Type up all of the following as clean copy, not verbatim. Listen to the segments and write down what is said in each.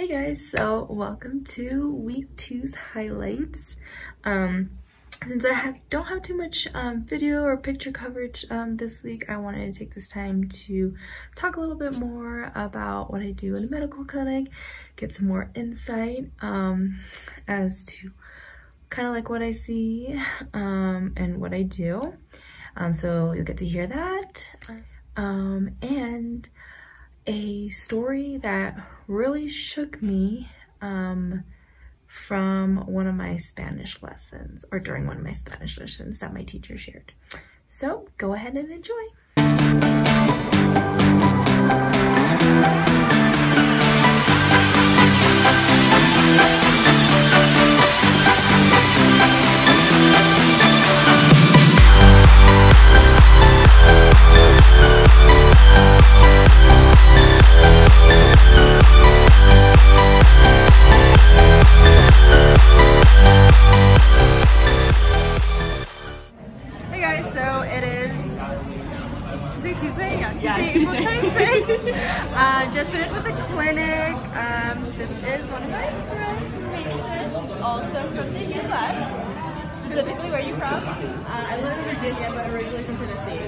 Hey guys, so welcome to week 2's highlights. Since I don't have too much video or picture coverage this week, I wanted to take this time to talk a little bit more about what I do in a medical clinic, get some more insight as to kind of like what I see and what I do. So you'll get to hear that. And a story that really shook me from one of my Spanish lessons, or during one of my Spanish lessons that my teacher shared. So go ahead and enjoy. Just finished with the clinic. This is one of my friends, Mason. She's also from the US. Specifically, where are you from? I live in Virginia, but originally from Tennessee.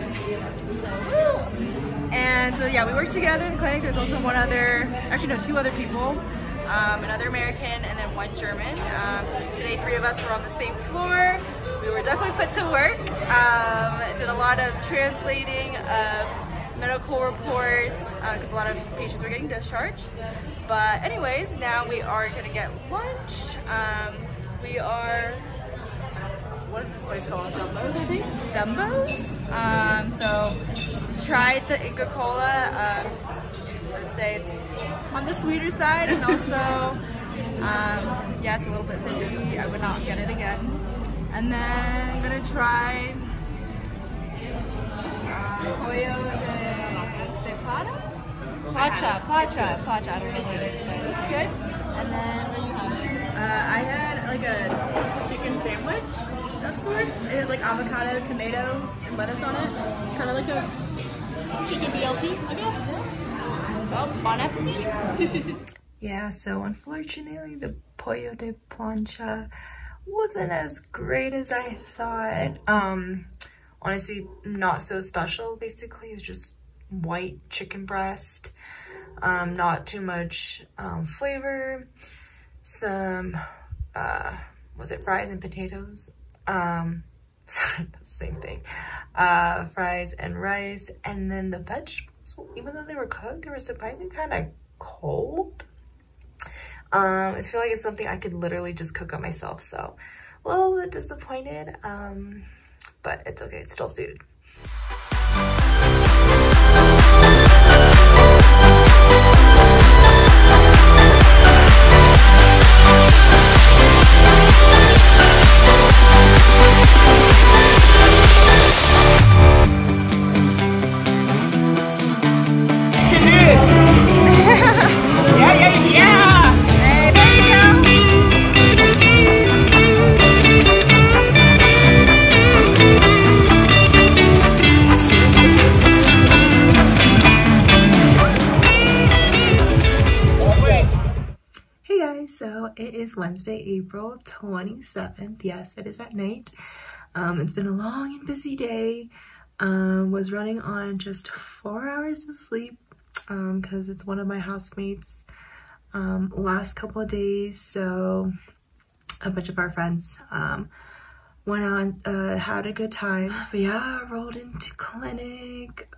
And so yeah, we work together in the clinic. There's also one other, actually no, 2 other people. Another American and then 1 German. Today 3 of us were on the same floor. We were definitely put to work. Did a lot of translating of medical reports because a lot of patients were getting discharged. But anyways, now we are gonna get lunch. We are, what is this place called? Dumbo's, I think. Dumbo's. So just tried the Inca Cola. Let's say it's on the sweeter side, and also yeah, it's a little bit fizzy. I would not get it again. And then I'm gonna try pollo de plata? Pacha. I don't know what it is, but it's good. And then what do you have? I had like a chicken sandwich of sorts. It has like avocado, tomato, and lettuce on it. Kind of like a chicken BLT, I guess. Well, bon appetit. Yeah, so unfortunately the pollo de plancha wasn't as great as I thought. Honestly, not so special. Basically, it's just white chicken breast, not too much flavor, some was it fries and potatoes? Sorry, that's the same thing. Fries and rice, and then the vegetables, even though they were cooked, they were surprisingly kind of cold. I feel like it's something I could literally just cook up myself, so a little bit disappointed, but it's okay, it's still food. So it is Wednesday, April 27th. Yes, it is at night. It's been a long and busy day. Was running on just 4 hours of sleep because it's one of my housemates' last couple of days. So a bunch of our friends went on, had a good time. But yeah, rolled into clinic.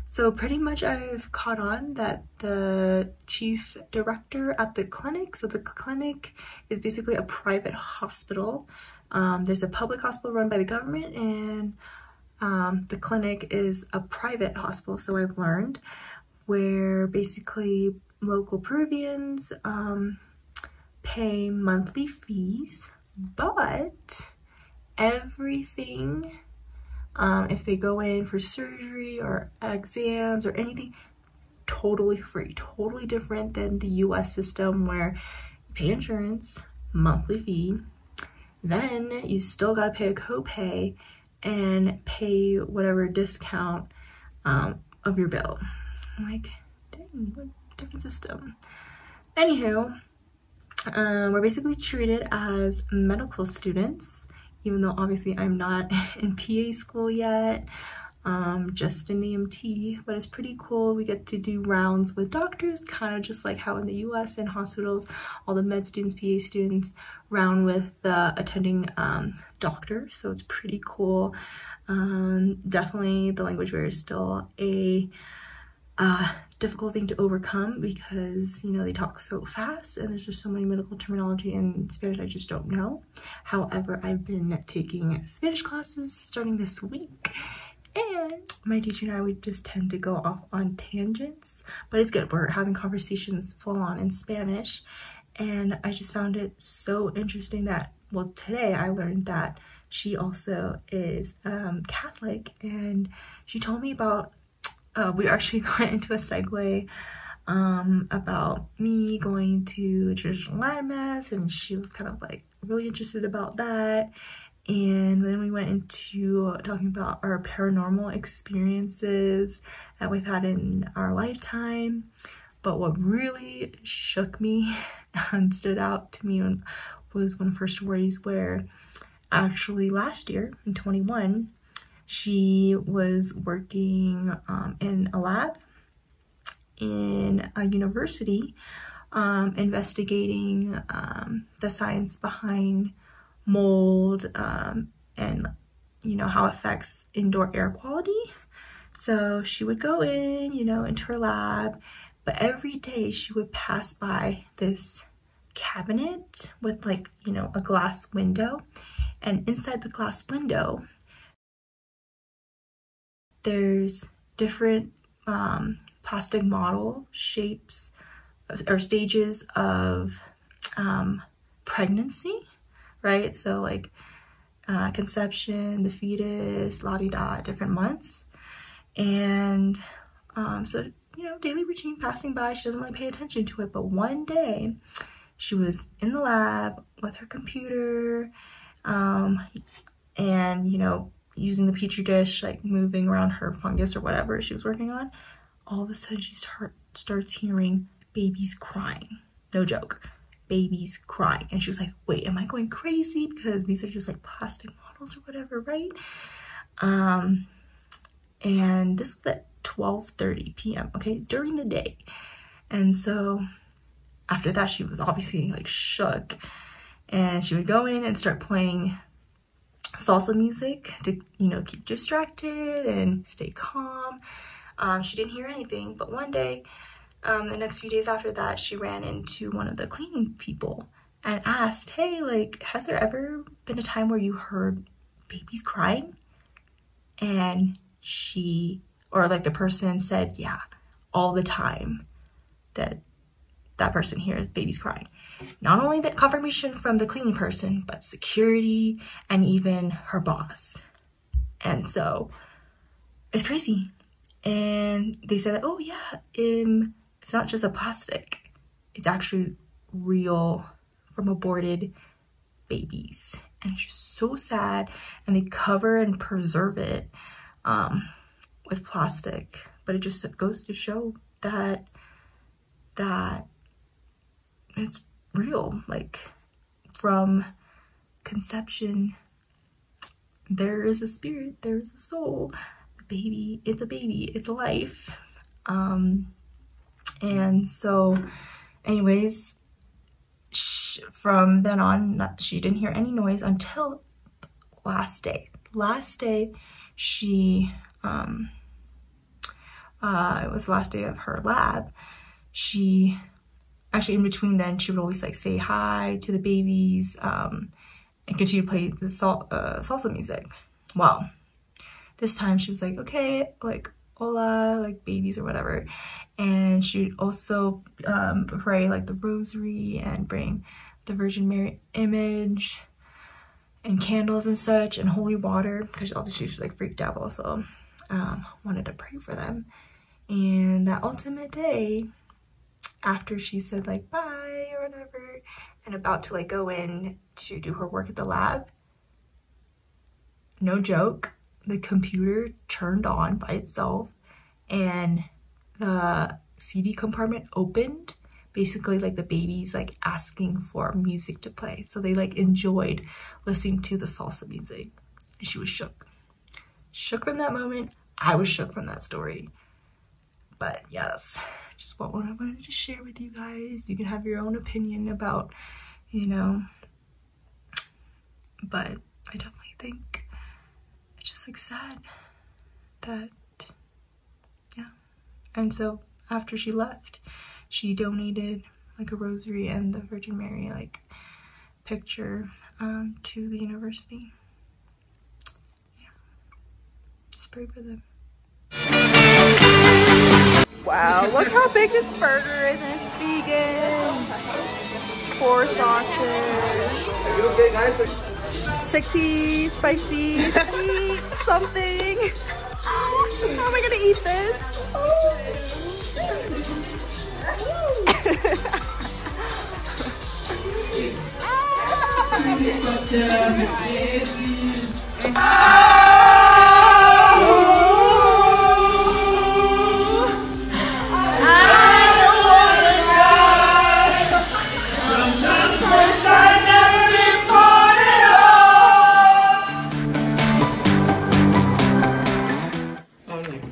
So pretty much I've caught on that the chief director at the clinic, so the clinic is basically a private hospital. There's a public hospital run by the government, and the clinic is a private hospital, so I've learned, where basically local Peruvians pay monthly fees, but everything, if they go in for surgery or exams or anything, totally free, totally different than the US system where you pay insurance, monthly fee, then you still gotta pay a copay and pay whatever discount of your bill. I'm like, dang, what different system. Anywho, we're basically treated as medical students, even though obviously I'm not in PA school yet, just an EMT, but it's pretty cool. We get to do rounds with doctors, kind of just like how in the US in hospitals, all the med students, PA students round with the attending doctor, so it's pretty cool. Definitely the language barrier is still a difficult thing to overcome because, you know, they talk so fast and there's just so many medical terminology in Spanish I just don't know. However, I've been taking Spanish classes starting this week, and my teacher and I would just tend to go off on tangents, but it's good. We're having conversations full on in Spanish, and I just found it so interesting that, well, today I learned that she also is Catholic, and she told me about we actually went into a segue about me going to a traditional Latin mass, and she was kind of like really interested about that. And then we went into talking about our paranormal experiences that we've had in our lifetime. But what really shook me and stood out to me was one of her stories where actually last year in 21, she was working in a lab in a university, investigating the science behind mold and, you know, how it affects indoor air quality. So she would go in, you know, into her lab, but every day she would pass by this cabinet with, like, you know, a glass window, and inside the glass window there's different plastic model shapes or stages of pregnancy, right? So like conception, the fetus, la-di-da, different months. And so, you know, daily routine passing by, she doesn't really pay attention to it. But one day she was in the lab with her computer and, you know, using the petri dish, like moving around her fungus or whatever she was working on. All of a sudden she starts hearing babies crying. No joke, babies crying. And she was like, wait, am I going crazy? Because these are just like plastic models or whatever, right? And this was at 12:30 p.m., okay, during the day. And so after that, she was obviously like shook, and she would go in and start playing salsa music to, you know, keep distracted and stay calm. She didn't hear anything, but one day, the next few days after that, she ran into one of the cleaning people and asked, hey, like, has there ever been a time where you heard babies crying? And she, or like the person said, yeah, all the time that person hears babies crying. Not only that confirmation from the cleaning person, but security and even her boss. And so it's crazy. And they said, oh yeah, it's not just a plastic, it's actually real from aborted babies. And it's just so sad. And they cover and preserve it with plastic. But it just goes to show that it's real. Like, from conception, there is a spirit, there is a soul. The baby, it's a baby, it's a life. And so anyways, from then on, she didn't hear any noise until last day. She it was the last day of her lab. She actually, in between then, she would always like say hi to the babies and continue to play the salsa music. Well, this time she was like, okay, like, hola, like babies or whatever. And she would also pray like the rosary and bring the Virgin Mary image and candles and such and holy water, because obviously she's like freaked out also. Wanted to pray for them. And that ultimate day, after she said like bye or whatever and about to like go in to do her work at the lab, no joke, the computer turned on by itself and the CD compartment opened, basically like the babies like asking for music to play. So they like enjoyed listening to the salsa music. And she was shook. Shook from that moment. I was shook from that story. But yeah, that's just what I wanted to share with you guys. You can have your own opinion about, you know, but I definitely think it's just like sad that, yeah. And so after she left, she donated like a rosary and the Virgin Mary like picture to the university. Yeah, just pray for them. Wow, look how big this burger is, and it's vegan. 4 sauces. Chickpeas, spicy, sweet, something. How am I gonna eat this?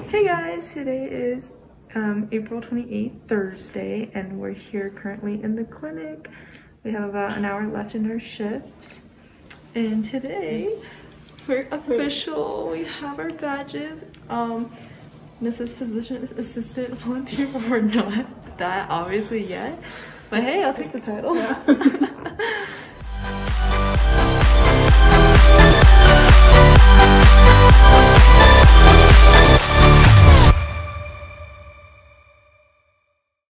Hey guys, today is April 28th, Thursday, and we're here currently in the clinic. We have about an hour left in our shift, and today we're official. We have our badges. This is physician assistant volunteer, but we're not that obviously yet. But hey, I'll take the title.